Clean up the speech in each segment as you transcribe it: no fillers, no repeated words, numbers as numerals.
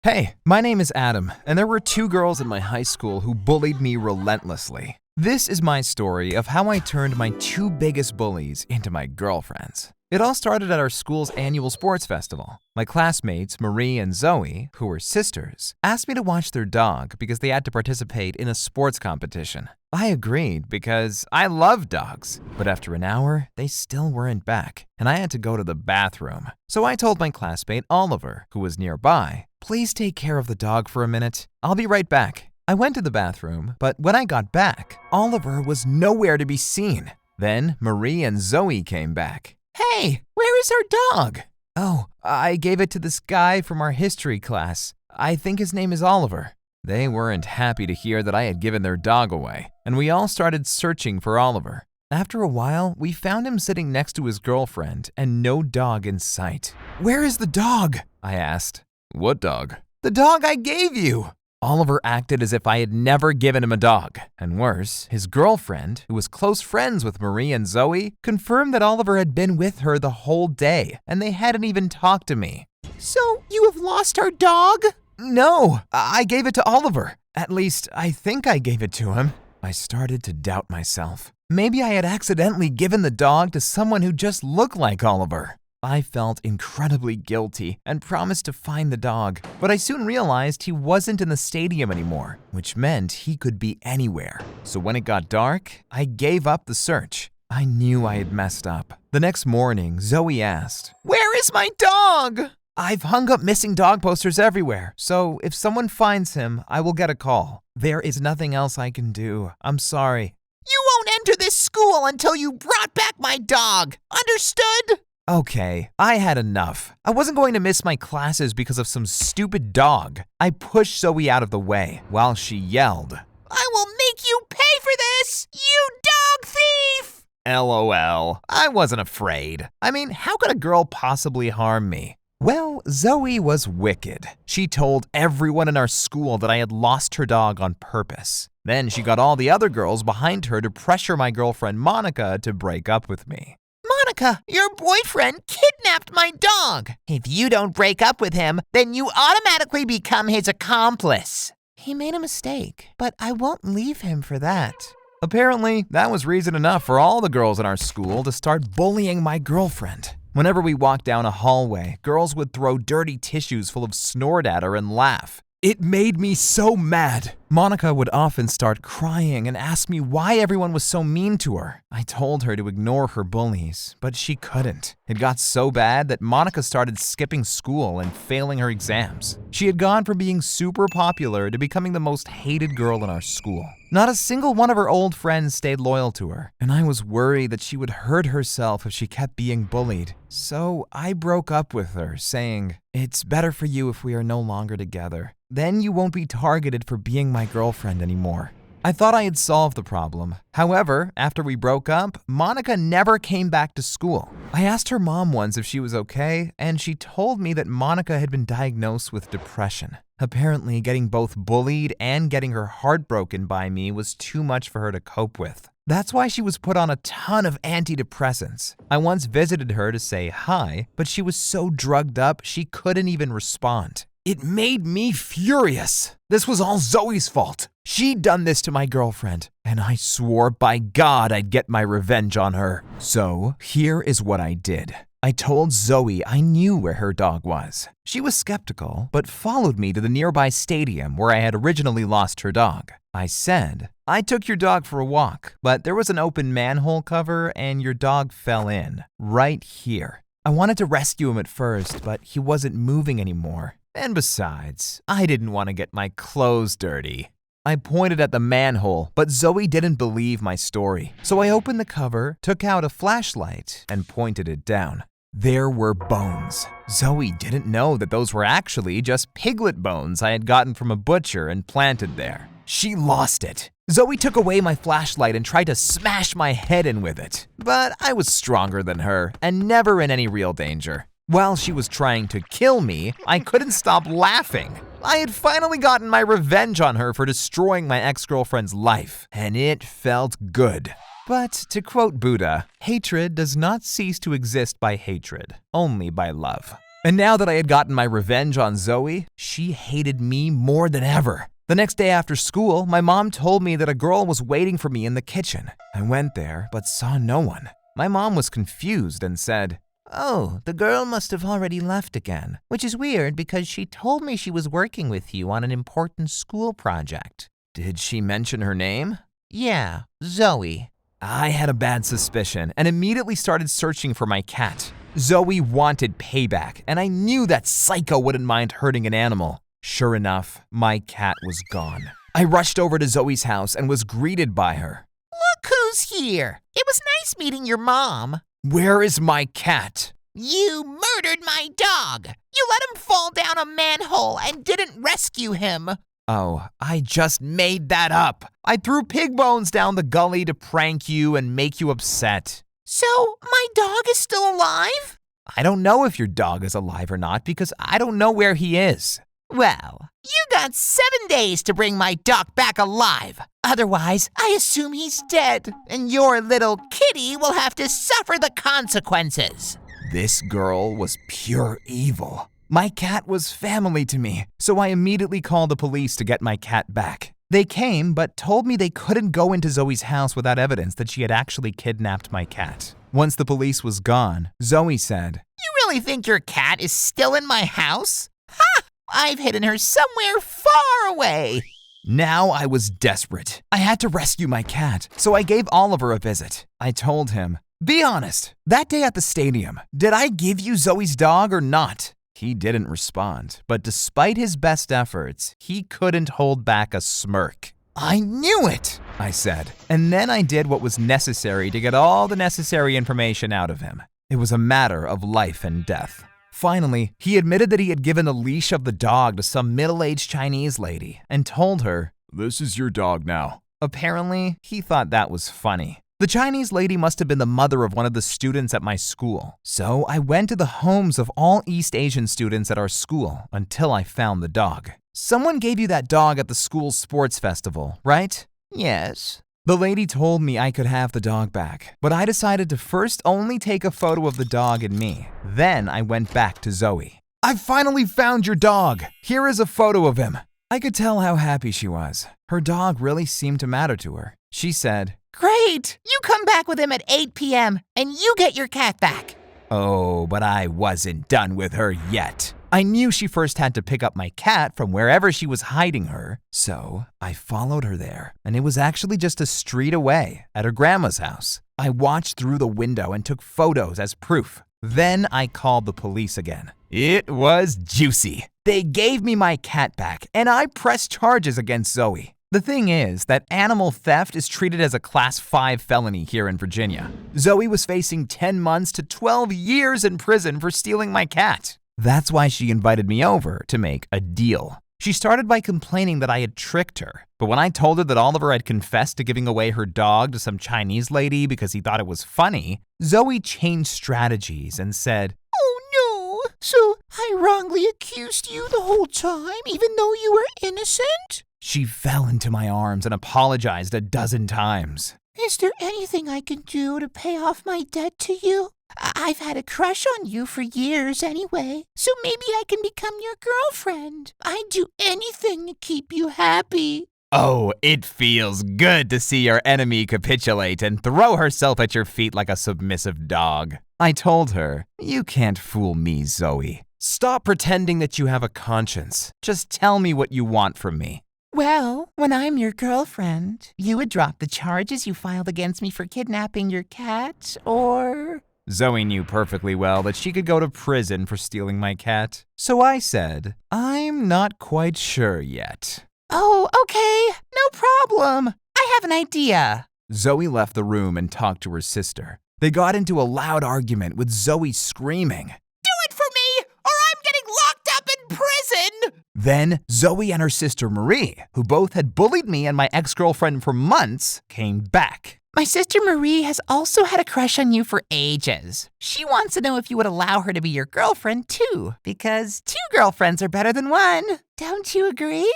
Hey, my name is Adam, and there were two girls in my high school who bullied me relentlessly. This is my story of how I turned my two biggest bullies into my girlfriends. It all started at our school's annual sports festival. My classmates, Marie and Zoe, who were sisters, asked me to watch their dog because they had to participate in a sports competition. I agreed because I love dogs, but after an hour, they still weren't back, and I had to go to the bathroom. So I told my classmate Oliver, who was nearby, "Please take care of the dog for a minute. I'll be right back." I went to the bathroom, but when I got back, Oliver was nowhere to be seen. Then Marie and Zoe came back. "Hey, where is our dog?" "Oh, I gave it to this guy from our history class. I think his name is Oliver." They weren't happy to hear that I had given their dog away, and we all started searching for Oliver. After a while, we found him sitting next to his girlfriend and no dog in sight. "Where is the dog?" I asked. "What dog?" "The dog I gave you." Oliver acted as if I had never given him a dog. And worse, his girlfriend, who was close friends with Marie and Zoe, confirmed that Oliver had been with her the whole day, and they hadn't even talked to me. "So you have lost our dog?" "No, I gave it to Oliver. At least, I think I gave it to him." I started to doubt myself. Maybe I had accidentally given the dog to someone who just looked like Oliver. I felt incredibly guilty and promised to find the dog, but I soon realized he wasn't in the stadium anymore, which meant he could be anywhere. So when it got dark, I gave up the search. I knew I had messed up. The next morning, Zoe asked, "Where is my dog?" "I've hung up missing dog posters everywhere, so if someone finds him, I will get a call. There is nothing else I can do. I'm sorry." "You won't enter this school until you brought back my dog. Understood?" Okay, I had enough. I wasn't going to miss my classes because of some stupid dog. I pushed Zoe out of the way while she yelled, "I will make you pay for this, you dog thief!" LOL, I wasn't afraid. I mean, how could a girl possibly harm me? Well, Zoe was wicked. She told everyone in our school that I had lost her dog on purpose. Then she got all the other girls behind her to pressure my girlfriend Monica to break up with me. "Monica, your boyfriend kidnapped my dog. If you don't break up with him, then you automatically become his accomplice. He made a mistake, but I won't leave him for that." Apparently, that was reason enough for all the girls in our school to start bullying my girlfriend. Whenever we walked down a hallway, girls would throw dirty tissues full of snort at her and laugh. It made me so mad. Monica would often start crying and ask me why everyone was so mean to her. I told her to ignore her bullies, but she couldn't. It got so bad that Monica started skipping school and failing her exams. She had gone from being super popular to becoming the most hated girl in our school. Not a single one of her old friends stayed loyal to her, and I was worried that she would hurt herself if she kept being bullied. So I broke up with her, saying, "It's better for you if we are no longer together. Then you won't be targeted for being my girlfriend anymore." I thought I had solved the problem. However, after we broke up, Monica never came back to school. I asked her mom once if she was okay, and she told me that Monica had been diagnosed with depression. Apparently, getting both bullied and getting her heart broken by me was too much for her to cope with. That's why she was put on a ton of antidepressants. I once visited her to say hi, but she was so drugged up she couldn't even respond. It made me furious. This was all Zoe's fault. She'd done this to my girlfriend, and I swore by God I'd get my revenge on her. So here is what I did. I told Zoe I knew where her dog was. She was skeptical, but followed me to the nearby stadium where I had originally lost her dog. I said, "I took your dog for a walk, but there was an open manhole cover and your dog fell in, right here. I wanted to rescue him at first, but he wasn't moving anymore. And besides, I didn't want to get my clothes dirty." I pointed at the manhole, but Zoe didn't believe my story. So I opened the cover, took out a flashlight, and pointed it down. There were bones. Zoe didn't know that those were actually just piglet bones I had gotten from a butcher and planted there. She lost it. Zoe took away my flashlight and tried to smash my head in with it. But I was stronger than her and never in any real danger. While she was trying to kill me, I couldn't stop laughing. I had finally gotten my revenge on her for destroying my ex-girlfriend's life, and it felt good. But to quote Buddha, hatred does not cease to exist by hatred, only by love. And now that I had gotten my revenge on Zoe, she hated me more than ever. The next day after school, my mom told me that a girl was waiting for me in the kitchen. I went there, but saw no one. My mom was confused and said, "Oh, the girl must have already left again, which is weird because she told me she was working with you on an important school project." Did she mention her name? Yeah, Zoe. I had a bad suspicion and immediately started searching for my cat. Zoe wanted payback, and I knew that psycho wouldn't mind hurting an animal. Sure enough, my cat was gone. I rushed over to Zoe's house and was greeted by her. Look who's here. It was nice meeting your mom. Where is my cat? You murdered my dog. You let him fall down a manhole and didn't rescue him. Oh, I just made that up. I threw pig bones down the gully to prank you and make you upset. So, my dog is still alive? I don't know if your dog is alive or not because I don't know where he is. Well, you got 7 days to bring my dog back alive. Otherwise, I assume he's dead, and your little kitty will have to suffer the consequences. This girl was pure evil. My cat was family to me, so I immediately called the police to get my cat back. They came, but told me they couldn't go into Zoe's house without evidence that she had actually kidnapped my cat. Once the police was gone, Zoe said, You really think your cat is still in my house? Ha! I've hidden her somewhere far away. Now I was desperate. I had to rescue my cat, so I gave Oliver a visit. I told him, "Be honest, that day at the stadium, did I give you Zoe's dog or not?" He didn't respond, but despite his best efforts, he couldn't hold back a smirk. "I knew it," I said, and then I did what was necessary to get all the necessary information out of him. It was a matter of life and death. Finally, he admitted that he had given the leash of the dog to some middle-aged Chinese lady and told her, "This is your dog now." Apparently, he thought that was funny. The Chinese lady must have been the mother of one of the students at my school. So I went to the homes of all East Asian students at our school until I found the dog. Someone gave you that dog at the school sports festival, right? Yes. The lady told me I could have the dog back, but I decided to first only take a photo of the dog and me. Then I went back to Zoe. "I finally found your dog. Here is a photo of him." I could tell how happy she was. Her dog really seemed to matter to her. She said, Great! You come back with him at 8 p.m. and you get your cat back. Oh, but I wasn't done with her yet. I knew she first had to pick up my cat from wherever she was hiding her, so I followed her there, and it was actually just a street away at her grandma's house. I watched through the window and took photos as proof. Then I called the police again. It was juicy. They gave me my cat back, and I pressed charges against Zoe. The thing is that animal theft is treated as a Class 5 felony here in Virginia. Zoe was facing 10 months to 12 years in prison for stealing my cat. That's why she invited me over to make a deal. She started by complaining that I had tricked her, but when I told her that Oliver had confessed to giving away her dog to some Chinese lady because he thought it was funny, Zoe changed strategies and said, Oh no! So I wrongly accused you the whole time even though you were innocent? She fell into my arms and apologized a dozen times. Is there anything I can do to pay off my debt to you? I've had a crush on you for years anyway, so maybe I can become your girlfriend. I'd do anything to keep you happy. Oh, it feels good to see your enemy capitulate and throw herself at your feet like a submissive dog. I told her, "You can't fool me, Zoe. Stop pretending that you have a conscience. Just tell me what you want from me." Well, when I'm your girlfriend, you would drop the charges you filed against me for kidnapping your cat, or... Zoe knew perfectly well that she could go to prison for stealing my cat. So I said, "I'm not quite sure yet." Oh, okay, no problem. I have an idea. Zoe left the room and talked to her sister. They got into a loud argument with Zoe screaming, Do it for me, or I'm getting locked up in prison! Then Zoe and her sister Marie, who both had bullied me and my ex-girlfriend for months, came back. My sister Marie has also had a crush on you for ages. She wants to know if you would allow her to be your girlfriend too, because 2 girlfriends are better than 1. Don't you agree?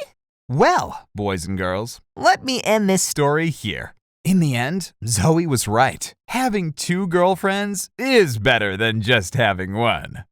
Well, boys and girls, let me end this story here. In the end, Zoe was right. Having 2 girlfriends is better than just having 1.